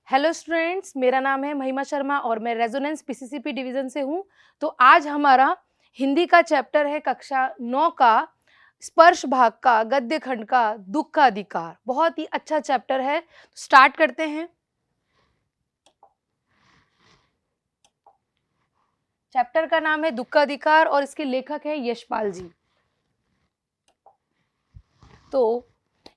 Hello students, मेरा नाम है महिमा शर्मा और मैं रेजोनेंस पीसीसीपी डिवीज़न से हूँ। तो आज हमारा हिंदी का चैप्टर है कक्षा 9 का स्पर्श भाग का गद्य खंड का दुख का अधिकार। बहुत ही अच्छा चैप्टर है। स्टार्ट करते हैं। चैप्टर का नाम है दुख का अधिकार और इसके लेखक है यशपाल जी। तो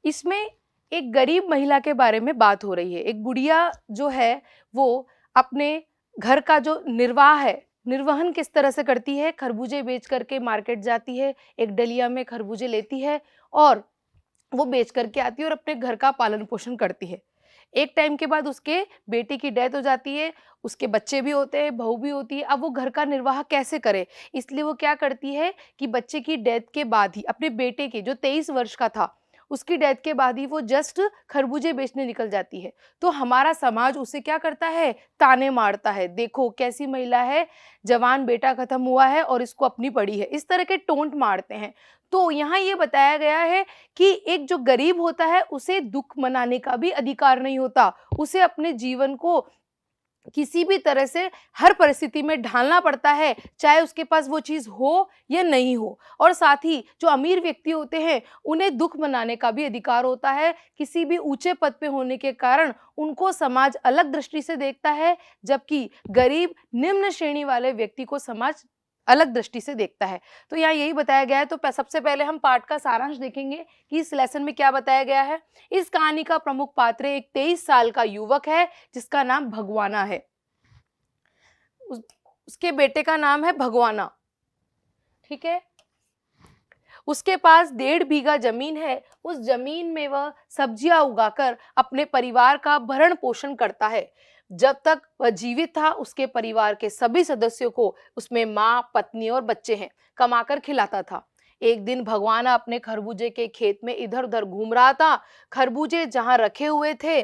इसमें एक गरीब महिला के बारे में बात हो रही है। एक बुढ़िया जो है वो अपने घर का जो निर्वाह है, निर्वहन किस तरह से करती है। खरबूजे बेच करके मार्केट जाती है, एक डलिया में खरबूजे लेती है और वो बेच करके आती है और अपने घर का पालन पोषण करती है। एक टाइम के बाद उसके बेटे की डेथ हो जाती है, उसके बच्चे भी होते हैं, बहू भी होती है। अब वो घर का निर्वाह कैसे करे, इसलिए वो क्या करती है कि बच्चे की डेथ के बाद ही अपने बेटे के जो 23 वर्ष का था उसकी डेथ के बाद ही वो जस्ट खरबूजे बेचने निकल जाती है। तो हमारा समाज उसे क्या करता है, ताने मारता है, देखो कैसी महिला है, जवान बेटा खत्म हुआ है और इसको अपनी पड़ी है, इस तरह के टोंट मारते हैं। तो यहाँ ये बताया गया है कि एक जो गरीब होता है उसे दुख मनाने का भी अधिकार नहीं होता। उसे अपने जीवन को किसी भी तरह से हर परिस्थिति में ढालना पड़ता है, चाहे उसके पास वो चीज़ हो या नहीं हो। और साथ ही जो अमीर व्यक्ति होते हैं उन्हें दुख मनाने का भी अधिकार होता है। किसी भी ऊंचे पद पे होने के कारण उनको समाज अलग दृष्टि से देखता है, जबकि गरीब निम्न श्रेणी वाले व्यक्ति को समाज अलग दृष्टि से देखता है। तो यहाँ यही बताया गया है। तो सबसे पहले हम पाठ का सारांश देखेंगे कि इस लेसन में क्या बताया गया है। इस कहानी का प्रमुख पात्र एक 23 साल का युवक है जिसका नाम भगवाना है। उसके बेटे का नाम है भगवाना, ठीक है। उसके पास 1.5 बीघा जमीन है। उस जमीन में वह सब्जियां उगाकर अपने परिवार का भरण पोषण करता है। जब तक वह जीवित था उसके परिवार के सभी सदस्यों को, उसमें माँ, पत्नी और बच्चे हैं, कमाकर खिलाता था। एक दिन भगवाना अपने खरबूजे के खेत में इधर उधर घूम रहा था। खरबूजे जहां रखे हुए थे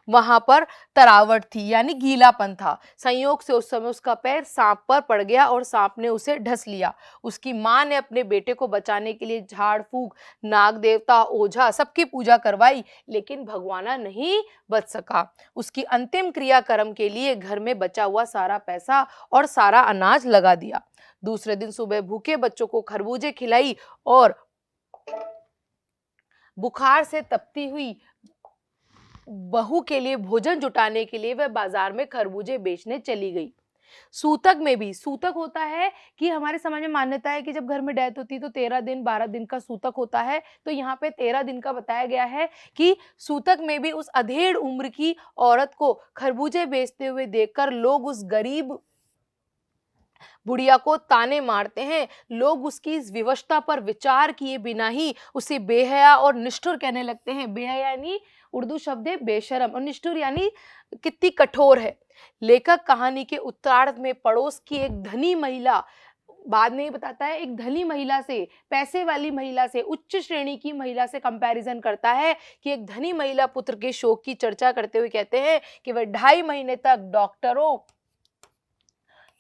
वहां पर तरावट थी, यानी गीलापन था। संयोग से उस समय उसका पैर सांप पर पड़ गया और सांप ने उसे ढस लिया। उसकी मां ने अपने बेटे को बचाने के लिए झाड़ फूक, नाग देवता, ओझा सबकी पूजा करवाई, लेकिन भगवाना नहीं बच सका। उसकी अंतिम क्रियाक्रम के लिए घर में बचा हुआ सारा पैसा और सारा अनाज लगा दिया। दूसरे दिन सुबह भूखे बच्चों को खरबूजे खिलाई और बुखार से तपती हुई बहू के लिए भोजन जुटाने के लिए वह बाजार में खरबूजे बेचने चली गई। सूतक में भी, सूतक होता है कि हमारे समाज में मान्यता है कि जब घर में डेथ होती है तो 13 दिन 12 दिन का सूतक होता है। तो यहाँ पे 13 दिन का बताया गया है कि सूतक में भी उस अधेड़ उम्र की औरत को खरबूजे बेचते हुए देखकर लोग उस गरीब बुढ़िया को ताने मारते हैं। लोग उसकी इस विवशता पर विचार किए बिना ही उसे बेहया और निष्ठुर कहने लगते हैं। बेहया यानी उर्दू शब्द है बेशरम और निष्ठुर यानी कितनी कठोर है। लेखक कहानी के उत्तरार्ध में पड़ोस की एक धनी महिला, बाद में बताता है, एक धनी महिला से, पैसे वाली महिला से, उच्च श्रेणी की महिला से कंपैरिजन करता है कि एक धनी महिला पुत्र के शोक की चर्चा करते हुए कहते हैं कि वह 2.5 महीने तक डॉक्टरों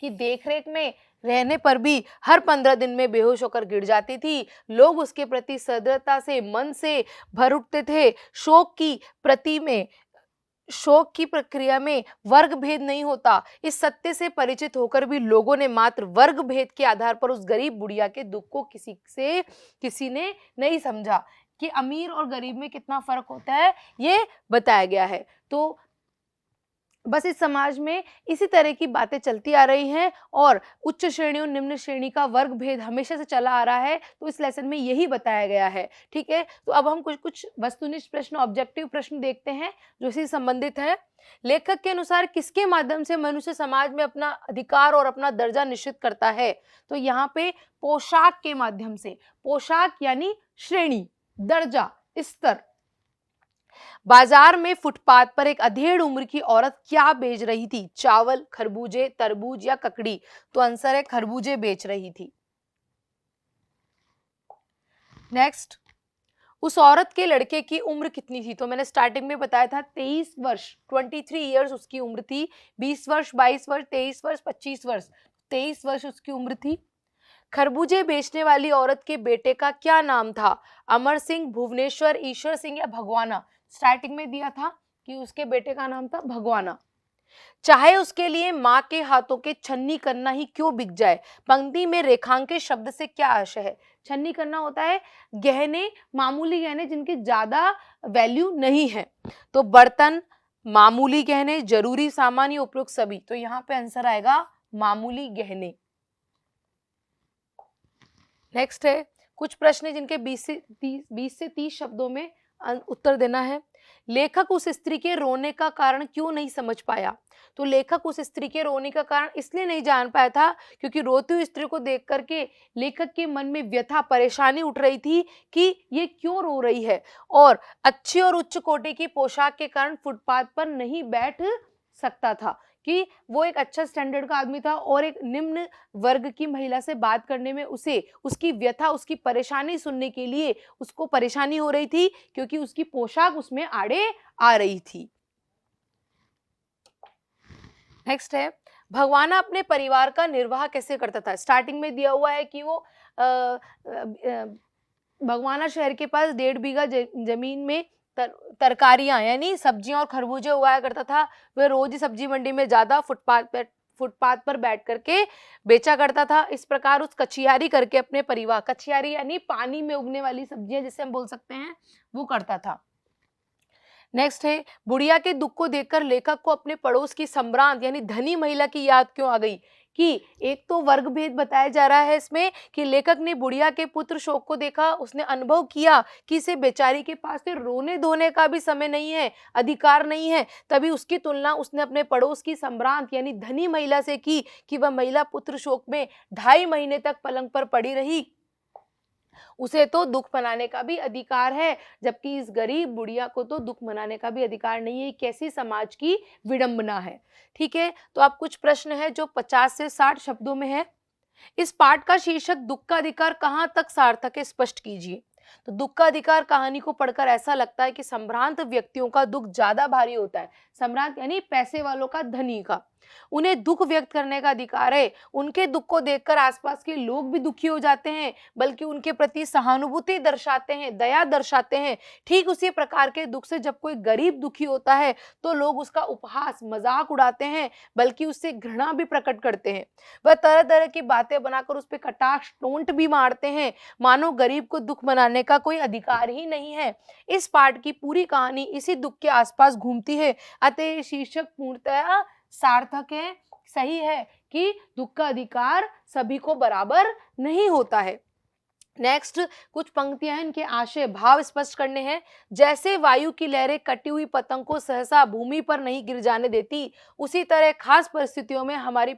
की देखरेख में रहने पर भी हर 15 दिन में बेहोश होकर गिर जाती थी। लोग उसके प्रति सदरता से मन से भर उठते थे। शोक की प्रक्रिया में वर्ग भेद नहीं होता। इस सत्य से परिचित होकर भी लोगों ने मात्र वर्ग भेद के आधार पर उस गरीब बुढ़िया के दुख को किसी ने नहीं समझा कि अमीर और गरीब में कितना फर्क होता है, ये बताया गया है। तो बस इस समाज में इसी तरह की बातें चलती आ रही हैं और उच्च श्रेणी और निम्न श्रेणी का वर्ग भेद हमेशा से चला आ रहा है। तो इस लेसन में यही बताया गया है, ठीक है। तो अब हम कुछ कुछ वस्तुनिष्ठ प्रश्न, ऑब्जेक्टिव प्रश्न देखते हैं जो इसी संबंधित है। लेखक के अनुसार किसके माध्यम से मनुष्य समाज में अपना अधिकार और अपना दर्जा निश्चित करता है। तो यहाँ पे पोशाक के माध्यम से। पोशाक यानी श्रेणी, दर्जा, स्तर। बाजार में फुटपाथ पर एक अधेड़ उम्र की औरत क्या बेच रही थी? चावल, खरबूजे, तरबूज या ककड़ी? तो आंसर है खरबूजे बेच रही थी। नेक्स्ट, उस औरत के लड़के की उम्र कितनी थी? तो मैंने स्टार्टिंग में बताया था 23 वर्ष, 23 ईयर्स उसकी उम्र थी। 20 वर्ष, 22 वर्ष, 23 वर्ष, 25 वर्ष, 23 वर्ष उसकी उम्र थी। खरबूजे बेचने वाली औरत के बेटे का क्या नाम था? अमर सिंह, भुवनेश्वर, ईश्वर सिंह या भगवाना? स्टार्टिंग में दिया था कि उसके बेटे का नाम था भगवाना। चाहे उसके लिए माँ के हाथों के छन्नी करना ही क्यों बिक जाए। पंक्ति में रेखांकित शब्द से क्या आशय है? छन्नी करना होता है गहने, मामूली गहने जिनकी ज्यादा वैल्यू नहीं है। तो बर्तन, मामूली गहने, जरूरी सामान या उपयुक्त सभी। तो यहाँ पे आंसर आएगा मामूली गहने। नेक्स्ट है कुछ प्रश्न जिनके 20 से 30 शब्दों में उत्तर देना है। लेखक उस स्त्री के रोने का कारण क्यों नहीं समझ पाया? तो लेखक उस स्त्री के रोने का कारण इसलिए नहीं जान पाया था क्योंकि रोती हुई स्त्री को देख करके लेखक के मन में व्यथा, परेशानी उठ रही थी कि ये क्यों रो रही है, और अच्छी और उच्च कोटि की पोशाक के कारण फुटपाथ पर नहीं बैठ सकता था, कि वो एक अच्छा स्टैंडर्ड का आदमी था और एक निम्न वर्ग की महिला से बात करने में उसे उसकी व्यथा, उसकी परेशानी सुनने के लिए उसको परेशानी हो रही थी क्योंकि उसकी पोशाक उसमें आड़े आ रही थी। नेक्स्ट है भगवाना अपने परिवार का निर्वाह कैसे करता था? स्टार्टिंग में दिया हुआ है कि वो भगवाना शहर के पास 1.5 बीघा जमीन में तरकारियां यानी सब्जियां और खरबूजे उगाया करता था। वह रोज ही सब्जी मंडी में ज्यादा फुटपाथ पर बैठ करके बेचा करता था। इस प्रकार उस कचियारी करके अपने परिवार, कचियारी यानी पानी में उगने वाली सब्जियां जिसे हम बोल सकते हैं, वो करता था। नेक्स्ट है बुढ़िया के दुख को देखकर लेखक को अपने पड़ोस की सम्रांत यानी धनी महिला की याद क्यों आ गई? कि एक तो वर्ग भेद बताया जा रहा है इसमें कि लेखक ने बुढ़िया के पुत्र शोक को देखा, उसने अनुभव किया कि इसे बेचारी के पास से रोने धोने का भी समय नहीं है, अधिकार नहीं है। तभी उसकी तुलना उसने अपने पड़ोस की सम्रांत यानी धनी महिला से की कि वह महिला पुत्र शोक में 2.5 महीने तक पलंग पर पड़ी रही, उसे तो दुख मनाने का भी अधिकार है, जबकि इस गरीब बुढ़िया को तो दुख मनाने का भी अधिकार नहीं है। कैसी समाज की विडंबना है। ठीक है, तो अब कुछ प्रश्न है जो 50 से 60 शब्दों में है। इस पाठ का शीर्षक दुख का अधिकार कहां तक सार्थक है, स्पष्ट कीजिए। तो दुख का अधिकार कहानी को पढ़कर ऐसा लगता है कि संभ्रांत व्यक्तियों का दुख ज्यादा भारी होता है। संभ्रांत यानी पैसे वालों का, धनी का। उन्हें दुख व्यक्त करने का अधिकार है। उनके दुख को देखकर आसपास के लोग भी दुखी हो जाते हैं, बल्कि उनके प्रति सहानुभूति दर्शाते हैं, दया दर्शाते हैं। ठीक उसी प्रकार के दुख से जब कोई गरीब दुखी होता है तो लोग उसका उपहास, मजाक उड़ाते हैं, बल्कि उससे घृणा भी प्रकट करते हैं। वह तरह तरह की बातें बनाकर उस पर कटाक्ष, टोंट भी मारते हैं, मानो गरीब को दुख मनाने का कोई अधिकार ही नहीं है। इस पाठ की पूरी कहानी इसी दुख के आसपास घूमती है। अतः शीर्षक पूर्णतः सार्थक है, सही है कि दुख का अधिकार सभी को बराबर नहीं होता है। नेक्स्ट कुछ पंक्तियां हैं, इनके आशय भाव स्पष्ट करने हैं। जैसे वायु की लहरें कटी हुई पतंग को सहसा भूमि पर नहीं गिर जाने देती, उसी तरह खास परिस्थितियों में हमारी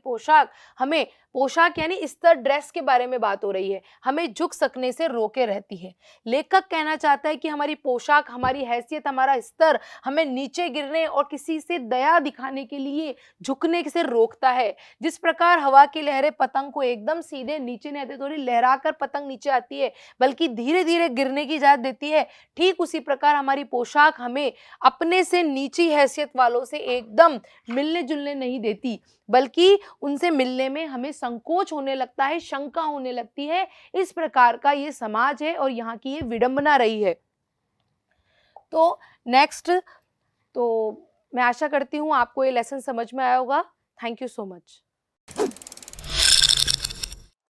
पोशाक यानी स्तर, ड्रेस के बारे में बात हो रही है, हमें झुक सकने से रोके रहती है। लेखक कहना चाहता है कि हमारी पोशाक, हमारी हैसियत, हमारा स्तर हमें नीचे गिरने और किसी से दया दिखाने के लिए झुकने से रोकता है। जिस प्रकार हवा की लहरें पतंग को एकदम सीधे नीचे नहीं आती, थोड़ी लहराकर पतंग नीचे आती है, बल्कि धीरे धीरे गिरने की इजाजत देती है, ठीक उसी प्रकार हमारी पोशाक हमें अपने से नीची हैसियत वालों से एकदम मिलने जुलने नहीं देती, बल्कि उनसे मिलने में हमें संकोच होने लगता है, शंका होने लगती है। इस प्रकार का ये समाज है और यहाँ की ये विडंबना रही है। तो नेक्स्ट, तो मैं आशा करती हूँ आपको ये लेसन समझ में आया होगा। Thank you so much.